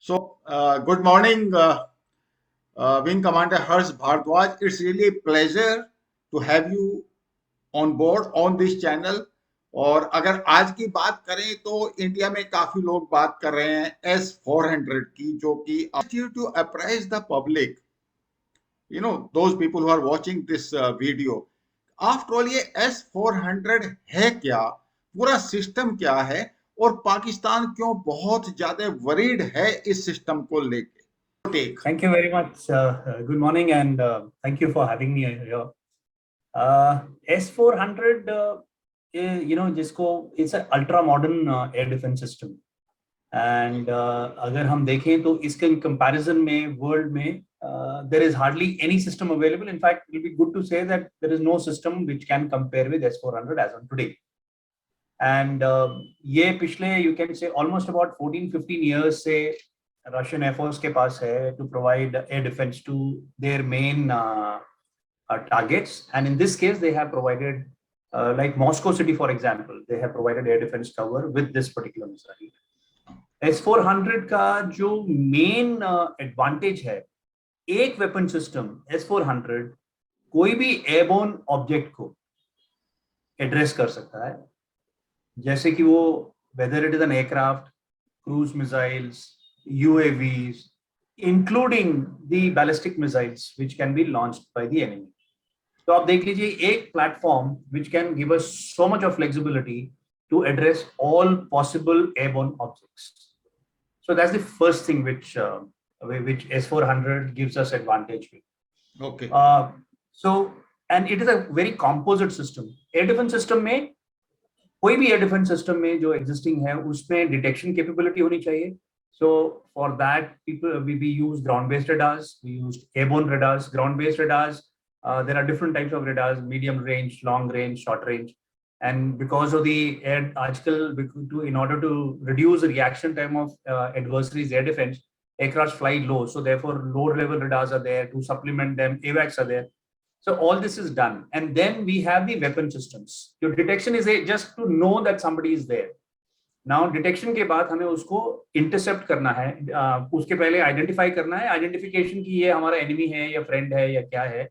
Good morning, Wing Commander Harsh Bhardwaj. It's really a pleasure to have you on board on this channel. और अगर आज की बात करें तो इंडिया में काफी लोग बात कर रहे हैं S-400 की, जो कि to apprise the public, those people who are watching this video. After all, ये S-400 है क्या, पूरा सिस्टम क्या है, और पाकिस्तान क्यों बहुत ज्यादा वरीड है इस सिस्टम को लेके? Thank you very much. Good morning, and thank you for having me here. S-400, it's an ultra modern air defense system. And अगर हम देखें तो इसके comparison में world में there is hardly any system available. In fact, it will be good to say that there is no system which can compare with S-400 as on today. And ये पिछले, you can say, almost about 14-15 years से Russian Air Force के पास है to provide air defense to their main targets, and in this case they have provided like Moscow city, for example, they have provided air defense cover with this particular missile. S-400 का जो main advantage है, एक weapon system S-400 कोई भी airborne object को address कर सकता है, जैसे कि वो whether it is an aircraft, cruise missiles, UAVs, including the ballistic missiles which can be launched by the enemy. तो आप देख लीजिए एक platform which can give us so much of flexibility to address all possible airborne objects. So that's the first thing which S-400 gives us advantage with. Okay. And it is a very composite system. Air defense system में कोई भी air defense system में जो existing है उसमें detection capability होनी चाहिए. So for that, we use ground-based radars. We use airborne radars, ground-based radars. There are different types of radars: medium range, long range, short range. And because of the air, in order to reduce the reaction time of adversaries' air defense, aircraft fly low. So therefore, low-level radars are there to supplement them. AWACS are there. So all this is done, and then we have the weapon systems. Your detection is just to know that somebody is there. Now detection के बाद हमें उसको intercept करना है, उसके पहले identify करना है, आइडेंटिफिकेशन की ये हमारा एनिमी है या फ्रेंड है या क्या है,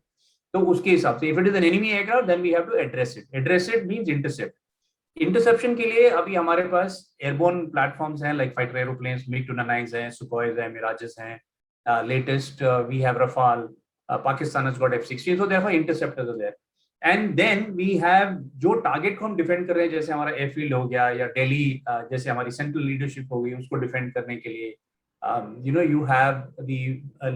तो उसके हिसाब से if it is an enemy aircraft then we have to address it means intercept. Interception के लिए अभी हमारे पास एयरबोर्न प्लेटफॉर्म्स हैं लाइक फाइटर एरोप्लेन्स, MiG-29 हैं, सुखोइज हैं, मिराजेस हैं, latest we have Rafale, Pakistan has got F-16, so therefore interceptors are there. And then we have जो टारगेट को हम डिफेंड कर रहे हैं, जैसे हमारा एयरफील्ड हो गया या दिल्ली, जैसे हमारी सेंट्रल लीडरशिप हो गई, उसको डिफेंड करने के लिए यू हैव द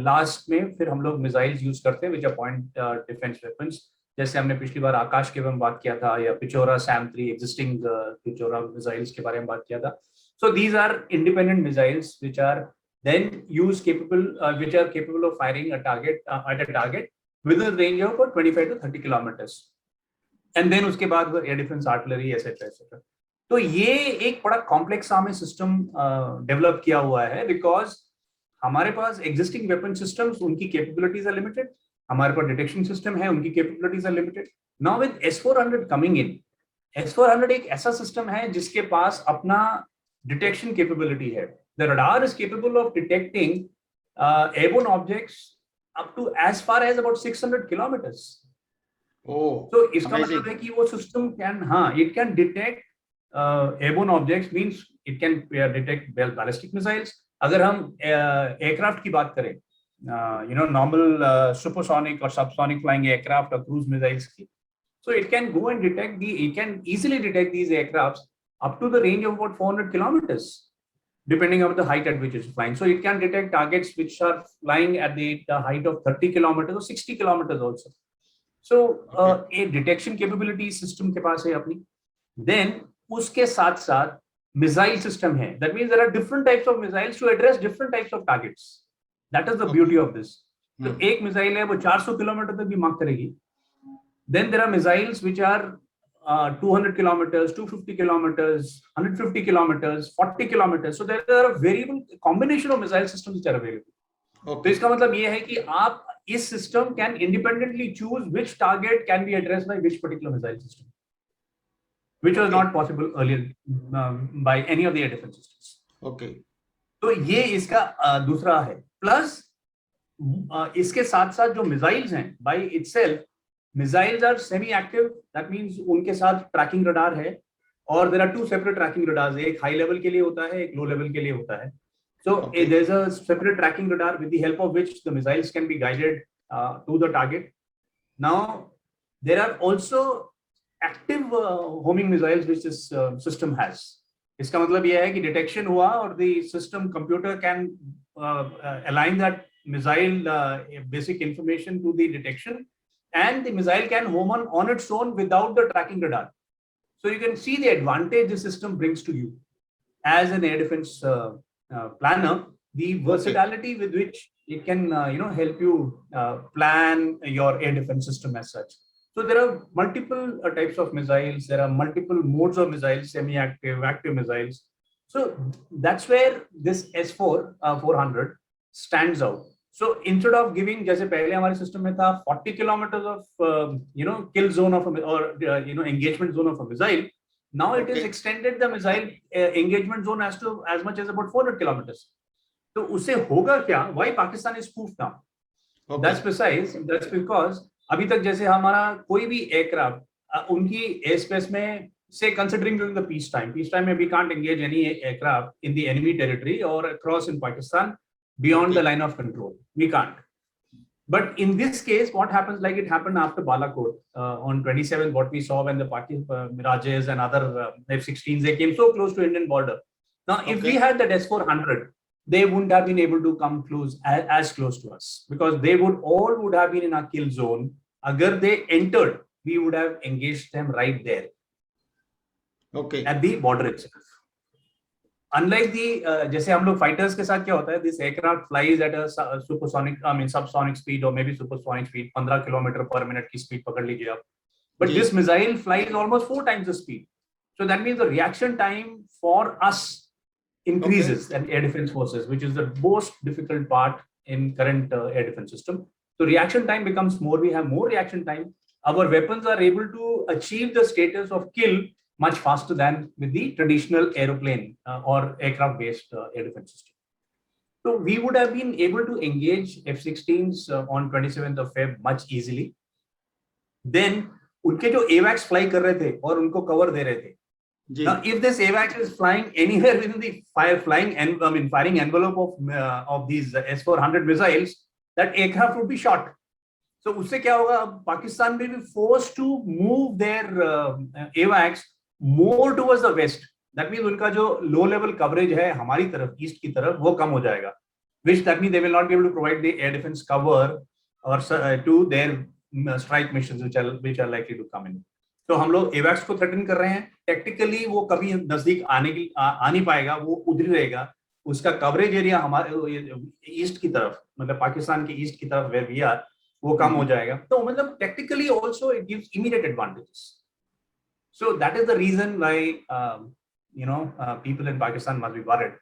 लास्ट में फिर हम लोग मिसाइल्स यूज करते हैं which are point defence weapons, जैसे हमने पिछली बार आकाश के बारे में बात किया था या पिचोरा SAM-3 एग्जिस्टिंग पिचोरा मिसाइल्स के बारे में बात किया था. So these are independent missiles which are then use which are capable of firing a target at a target within a range of about 25 to 30 kilometers, and then उसके बाद air defense artillery etc etc. तो ये एक बड़ा complex हमें system develop किया हुआ है बिकॉज हमारे पास एग्जिस्टिंग वेपन सिस्टम्स, उनकी कैपेबिलिटीज आर लिमिटेड, हमारे पास डिटेक्शन सिस्टम है, उनकी capabilities are limited. Now with S-400 coming in, S-400 एक ऐसा सिस्टम है जिसके पास अपना डिटेक्शन कैपेबिलिटी है. The radar is capable of detecting airborne objects up to as far as about 600 kilometers. Oh, so इसका मतलब है कि वो system can, it can detect airborne objects, means it can detect ballistic missiles. अगर हम aircraft की बात करें, normal supersonic or subsonic flying aircraft or cruise missiles की, so it can go and it can easily detect these aircrafts up to the range of about 400 kilometers. Depending on the height at which it's flying. So it can detect targets which are flying at the height of 30 kilometers or 60 kilometers also. So a detection capability system के पास है अपनी. Then उसके साथ साथ missile system है. That means there are different types of missiles to address different types of targets. That is the beauty of this. तो एक missile है वो 400 किलोमीटर तक भी मार्क करेगी. Then there are missiles which are 200 kilometers, 250 kilometers, 150 kilometers, 40 kilometers. So there are a variable combination of missile systems which are available. तो इसका मतलब ये है कि आप इस system can independently choose which target can be addressed by which particular missile system, which was not possible earlier by any of the air defense systems. Okay. तो ये इसका दूसरा है। प्लस इसके साथ साथ जो मिसाइल्स हैं by itself, missiles are semi active, that means उनके साथ ट्रैकिंग रडार है, और there are two separate tracking radars, एक हाई लेवल के लिए होता है, एक लो लेवल के लिए होता है। So Okay. there's a separate tracking radar with the help of which the missiles can be guided to the target. Now there are also active homing missiles which this system has. इसका मतलब यह है कि detection हुआ और the system computer can align that missile basic information to the detection, and the missile can home on its own without the tracking radar. So you can see the advantage the system brings to you as an air defense planner, the versatility with which it can help you plan your air defense system as such. So there are multiple types of missiles, there are multiple modes of missiles, semi-active, active missiles. So that's where this S400 stands out. So instead of giving, जैसे पहले हमारे system में था 40 kilometers of kill zone of a engagement zone of a missile. Now it is extended the missile engagement zone as much as about 400 kilometers. तो उससे होगा क्या? Why Pakistan is spoofed now? That's precise. That's because अभी तक जैसे हमारा कोई भी एयरक्राफ्ट उनकी एयर स्पेस में, say considering during the peace time में we can't engage any aircraft in the enemy territory or across in Pakistan beyond the line of control. We can't. But in this case, what happens, like it happened after Balakot on 27th, what we saw when the Pakistan Mirages and other F-16s, they came so close to Indian border. Now, if we had that S-400, they wouldn't have been able to come close as close to us, because they would have been in our kill zone. Agar they entered, we would have engaged them right there. Okay. At the border itself. Unlike the जैसे हम लोग fighters के साथ क्या होता है, this aircraft flies at a supersonic, subsonic speed or maybe supersonic speed, 15 km per minute की speed पकड़ लीजिए आप. But this missile flies almost 4 times the speed. So that means the reaction time for us increases and air defense forces, which is the most difficult part in current air defense system. So reaction time becomes more. We have more reaction time. Our weapons are able to achieve the status of kill much faster than with the traditional aeroplane or aircraft-based air defense system. So we would have been able to engage F-16s on 27th of Feb much easily. Then उनके जो AWACS fly कर रहे थे और उनको cover दे रहे थे. Now, if this AWACS is flying anywhere within the firing envelope of these S-400 missiles, that aircraft would be shot. So उससे क्या होगा? Pakistan will be forced to move their AWACS more towards the west. That means उनका जो low level coverage है हमारी तरफ, east की तरफ, वो कम हो जाएगा. Which that means they will not be able to provide the air defense cover or to their strike missions which are likely to come in. तो हम लोग AWACS को threaten कर रहे हैं. Technically वो कभी नजदीक आ नहीं पाएगा, वो उधर रहेगा. उसका coverage area हमारे east की तरफ, मतलब पाकिस्तान के east की तरफ where we are, वो कम हो जाएगा. तो मतलब technically also it gives immediate advantages. So that is the reason why people in Pakistan must be worried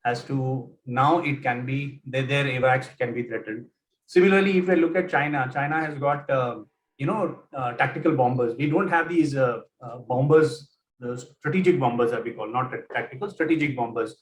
as to now it can be their AWACS can be threatened. Similarly, if I look at China, China has got tactical bombers. We don't have these bombers, the strategic bombers that we call, not tactical, strategic bombers.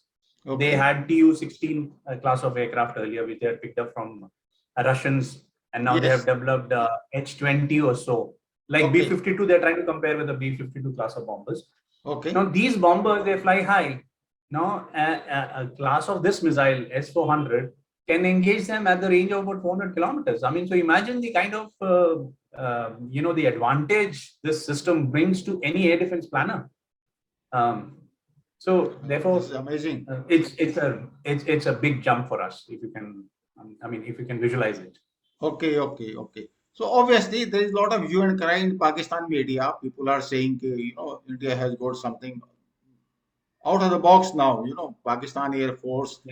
Okay. They had Tu-16 class of aircraft earlier, which they had picked up from Russians, and now they have developed H-20 or so. Like B-52, they're trying to compare with the B-52 class of bombers. Okay. Now these bombers, they fly high. Now a class of this missile, S-400, can engage them at the range of about 400 kilometers. I mean, so imagine the kind of the advantage this system brings to any air defense planner. So therefore, this is amazing. It's a big jump for us if you can. If you can visualize it. Okay. So obviously there is a lot of hue and cry in Pakistan media. People are saying, India has got something out of the box now. Pakistan Air Force,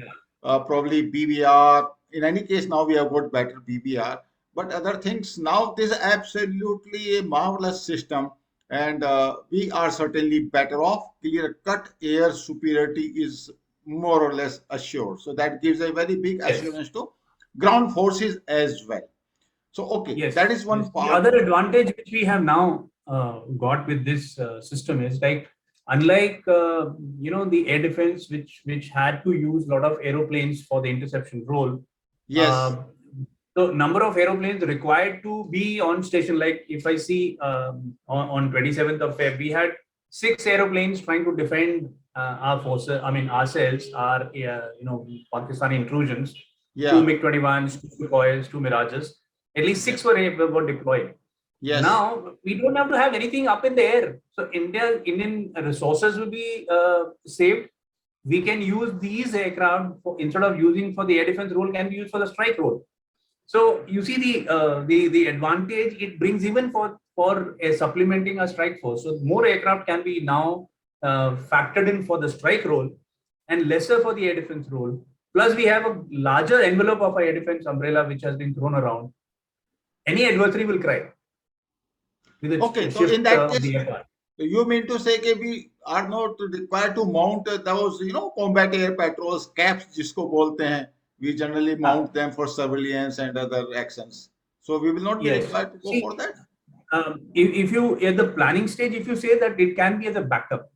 probably BBR. In any case, now we have got better BBR. But other things, now this is absolutely a marvelous system, and we are certainly better off. Clear-cut air superiority is more or less assured. So that gives a very big assurance to ground forces as well. So that is one part. The other advantage which we have now got with this system is like unlike the air defense, which had to use a lot of aeroplanes for the interception role. Yes. So number of aeroplanes required to be on station, like if I see on 27th of Feb, we had 6 aeroplanes trying to defend our forces, I mean ourselves, our Pakistani intrusions. 2 Yeah. MiG-21s, 2 Sukhoi, 2 Mirages. At least 6 were deployed. Yes. Now we don't have to have anything up in the air, so Indian resources will be saved. We can use these aircraft instead of using for the air defense role, can be used for the strike role. So you see the advantage it brings even for supplementing a strike force. So more aircraft can be now factored in for the strike role and lesser for the air defense role. Plus we have a larger envelope of air defense umbrella which has been thrown around. Any adversary will cry. Okay, so in that case, you mean to say that we are not required to mount those, combat air patrols, caps, जिसको बोलते हैं. We generally mount them for surveillance and other actions. So we will not be required to go for that. If you at the planning stage, if you say that it can be as a backup.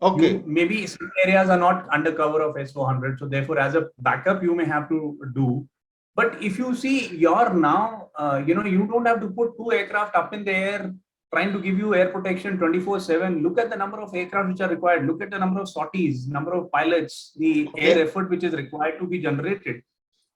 Okay. Maybe some areas are not under cover of S400, so therefore as a backup you may have to do. But if you see you're now, you don't have to put 2 aircraft up in the air trying to give you air protection 24/7. Look at the number of aircraft which are required. Look at the number of sorties, number of pilots, the air effort which is required to be generated.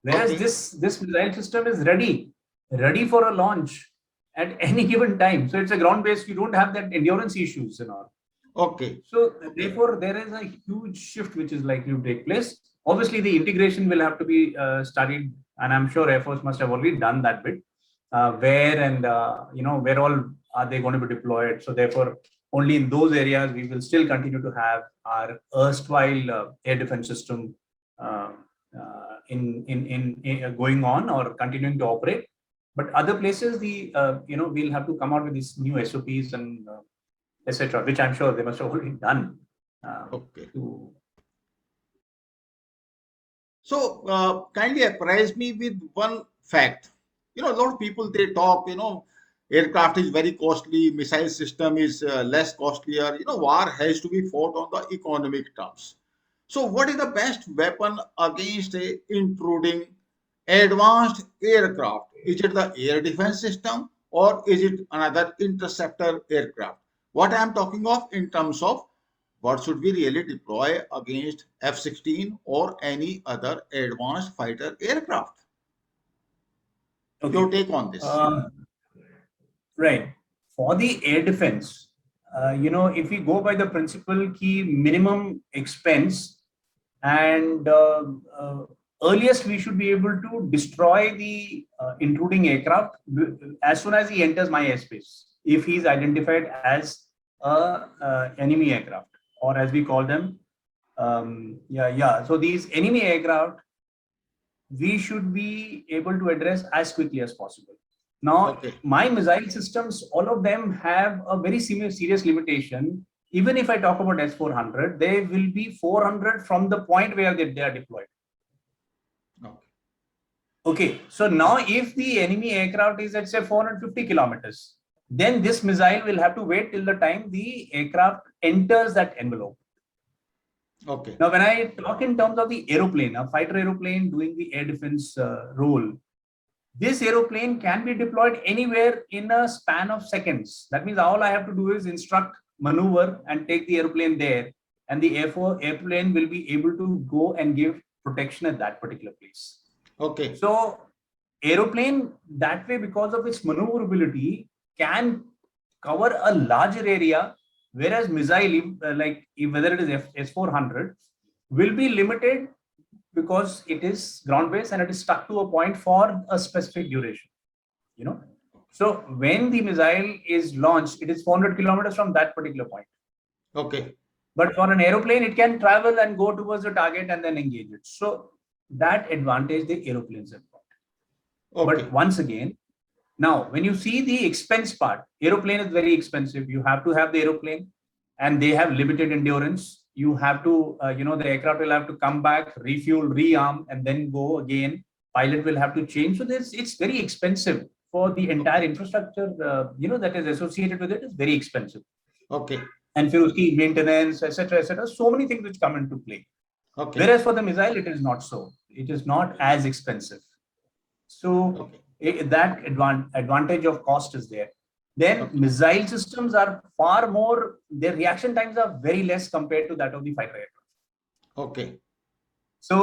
Whereas this missile system is ready for a launch at any given time. So it's a ground-based. You don't have that endurance issues and all. Okay. So therefore, there is a huge shift which is likely to take place. Obviously, the integration will have to be studied, and I'm sure Air Force must have already done that bit. Where and where all are they going to be deployed? So therefore, only in those areas we will still continue to have our erstwhile air defense system in going on or continuing to operate. But other places, we'll have to come out with these new SOPs and etc., which I'm sure they must have already done. Okay. So kindly apprise me with one fact. A lot of people, they talk, aircraft is very costly, missile system is less costlier. War has to be fought on the economic terms. So what is the best weapon against a intruding advanced aircraft? Is it the air defense system or is it another interceptor aircraft? What I am talking of in terms of what should we really deploy against F-16 or any other advanced fighter aircraft? Your take on this? Right. For the air defense, if we go by the principle key minimum expense and earliest we should be able to destroy the intruding aircraft as soon as he enters my airspace, if he is identified as a enemy aircraft, or as we call them. So these enemy aircraft, we should be able to address as quickly as possible. Now, my missile systems, all of them have a very serious limitation. Even if I talk about S-400, they will be 400 from the point where they are deployed. Okay, so now if the enemy aircraft is at say 450 kilometers, then this missile will have to wait till the time the aircraft enters that envelope. Okay. Now, when I talk in terms of the aeroplane, a fighter aeroplane doing the air defense role, this aeroplane can be deployed anywhere in a span of seconds. That means all I have to do is instruct maneuver and take the airplane there, and the airplane will be able to go and give protection at that particular place. Okay. So aeroplane that way, because of its maneuverability, can cover a larger area, whereas missile, whether it is S-400, will be limited because it is ground-based and it is stuck to a point for a specific duration. So when the missile is launched, it is 400 kilometers from that particular point. Okay. But for an aeroplane, it can travel and go towards the target and then engage it. So that advantage the aeroplanes have got. Okay. But once again, now when you see the expense part, aeroplane is very expensive. You have to have the aeroplane and they have limited endurance. You have to, the aircraft will have to come back, refuel, rearm, and then go again. Pilot will have to change. So it's very expensive for the entire infrastructure, that is associated with it is very expensive. Okay. and फिर उसकी maintenance, etc. So many things which come into play. Okay. Whereas for the missile, it is not so. It is not as expensive. So that advantage of cost is there. Then missile systems are far more, their reaction times are very less compared to that of the fighter aircraft. Okay. So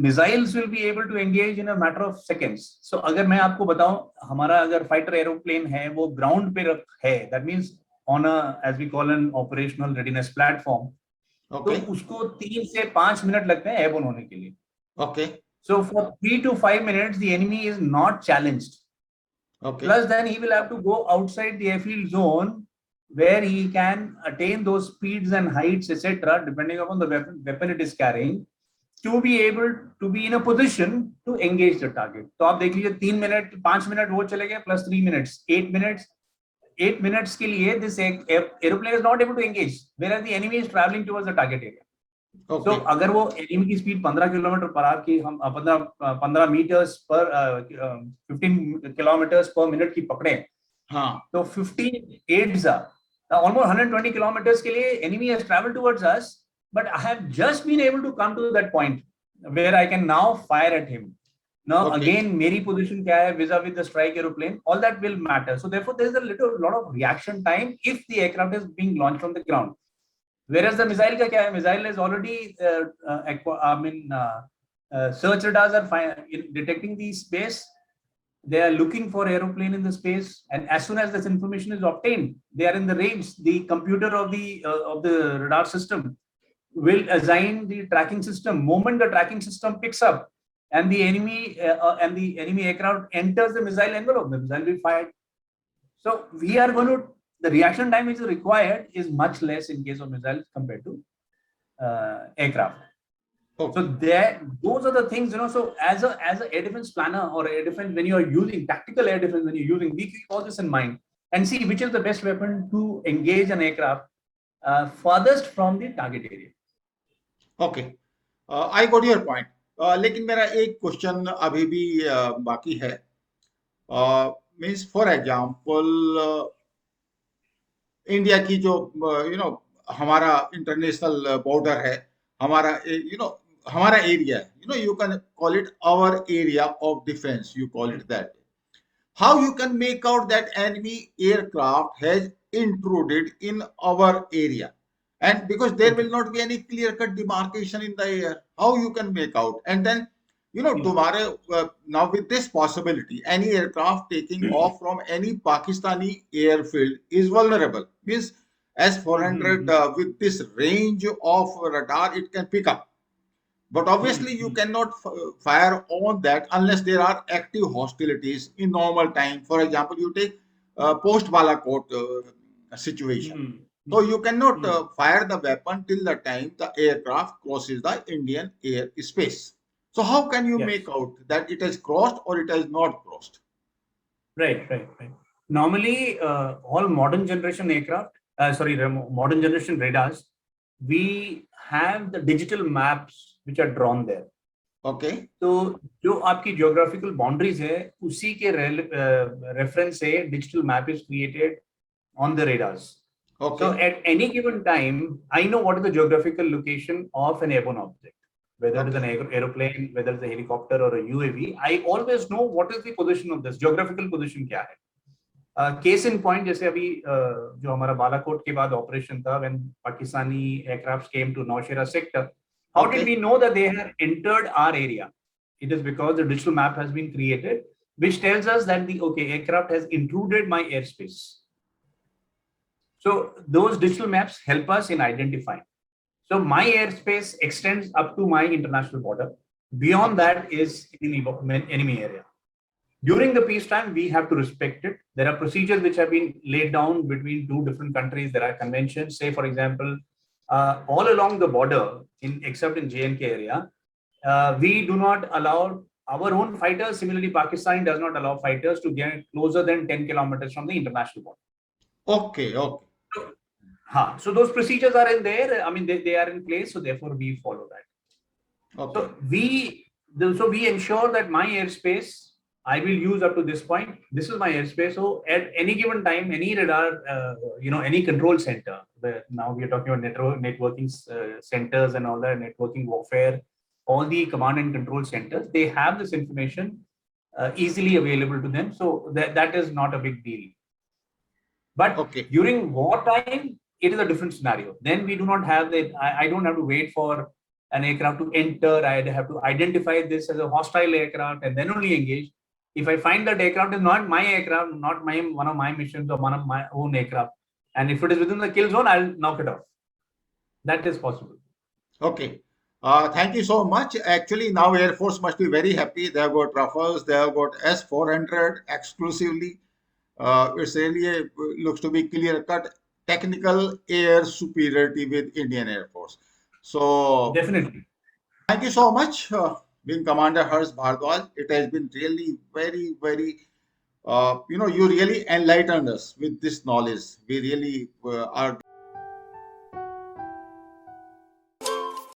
missiles will be able to engage in a matter of seconds. So अगर मैं आपको बताऊं, हमारा अगर fighter aeroplane है, वो ground पे है, that means on a, as we call an operational readiness platform. Okay. तो उसको 3 से 5 मिनट लगते हैं airborne होने के लिए. Okay. So for 3 to 5 minutes, the enemy is not challenged. Okay. Plus, then he will have to go outside the airfield zone where he can attain those speeds and heights, etc., depending upon the weapon it is carrying, to be able to be in a position to engage the target. तो आप देख लीजिए 3 minute 5 minute वो चले गए plus 3 minutes 8 minutes के लिए this aeroplane is not able to engage, whereas the enemy is traveling towards the target area. Okay. So अगर वो एनिमी की स्पीड 15 किलोमीटर पर आवर की हम 15 मीटर्स पर 15 किलोमीटर्स पर मिनट की पकड़े, हाँ, तो 15 8s almost 120 किलोमीटर्स के लिए enemy has traveled towards us, but I have just been able to come to that point where I can now fire at him. Now again मेरी position क्या है vis-a-vis the strike aeroplane, all that will matter. So therefore there is a lot of reaction time if the aircraft is being launched from the ground. Whereas the missile का क्या है, missile is already search radars are detecting the space. They are looking for aeroplane in the space, and as soon as this information is obtained, they are in the range. The computer of the radar system will assign the tracking system. Moment the tracking system picks up, and the enemy aircraft enters the missile envelope, the missile will be fired. So we are going to, the reaction time which is required is much less in case of missiles compared to aircraft. So those are the things, so as a air defense planner or air defense, when you are using tactical air defense, when you're using, we keep all this in mind and see which is the best weapon to engage an aircraft farthest from the target area. Okay, I got your point. लेकिन मेरा एक question अभी भी बाकी है. Means for example India की जो हमारा इंटरनेशनल बॉर्डर है, हमारा हमारा एरिया है, you can call it our area of defense, you call it that. How you can make out that enemy aircraft has intruded in our area, and because there will not be any clear-cut demarcation in the air, how you can make out? And then tomorrow, now with this possibility, any aircraft taking off from any Pakistani airfield is vulnerable. Means as 400 with this range of radar, it can pick up. But obviously, you cannot fire on that unless there are active hostilities in normal time. For example, you take post Balakot situation. So you cannot fire the weapon till the time the aircraft crosses the Indian air space. So how can you make out that it has crossed or it has not crossed? Right. Normally, all modern generation aircraft, modern generation radars, we have the digital maps which are drawn there. Okay. So जो आपकी geographical boundaries है, उसी के reference से digital map is created on the radars. Okay. So at any given time, I know what is the geographical location of an airborne object. Whether it is an aeroplane, whether it's a helicopter or a UAV, I always know what is the position of this, geographical position क्या है. Case in point, जैसे अभी जो हमारा बालाकोट के बाद operation था, when Pakistani aircrafts came to Nowshera sector, how did we know that they had entered our area? It is because the digital map has been created, which tells us that the aircraft has intruded my airspace. So those digital maps help us in identifying. So my airspace extends up to my international border. Beyond that is enemy area. During the peacetime, we have to respect it. There are procedures which have been laid down between two different countries. There are conventions. Say, for example, all along the border, except in J&K area, we do not allow our own fighters. Similarly, Pakistan does not allow fighters to get closer than 10 kilometers from the international border. Okay. So those procedures are in there. I mean, they are in place. So therefore, we follow that. Okay. So we ensure that my airspace I will use up to this point. This is my airspace. So at any given time, any radar, any control center, now we are talking about networking centers and all that, networking warfare, all the command and control centers, they have this information easily available to them. So that is not a big deal. But Okay. during wartime, it is a different scenario. Then we do not have that. I don't have to wait for an aircraft to enter. I have to identify this as a hostile aircraft and then only engage. If I find that aircraft is not my aircraft, not one of my missions or one of my own aircraft, and if it is within the kill zone, I'll knock it off. That is possible. Okay. Thank you so much. Actually, now Air Force must be very happy. They have got Rafales, they have got S-400 exclusively. It's really looks to be clear-cut technical air superiority with Indian Air Force. So Definitely. thank you so much, Wing Commander Harsh Bhardwaj. It has been really very, very, you really enlightened us with this knowledge. We really are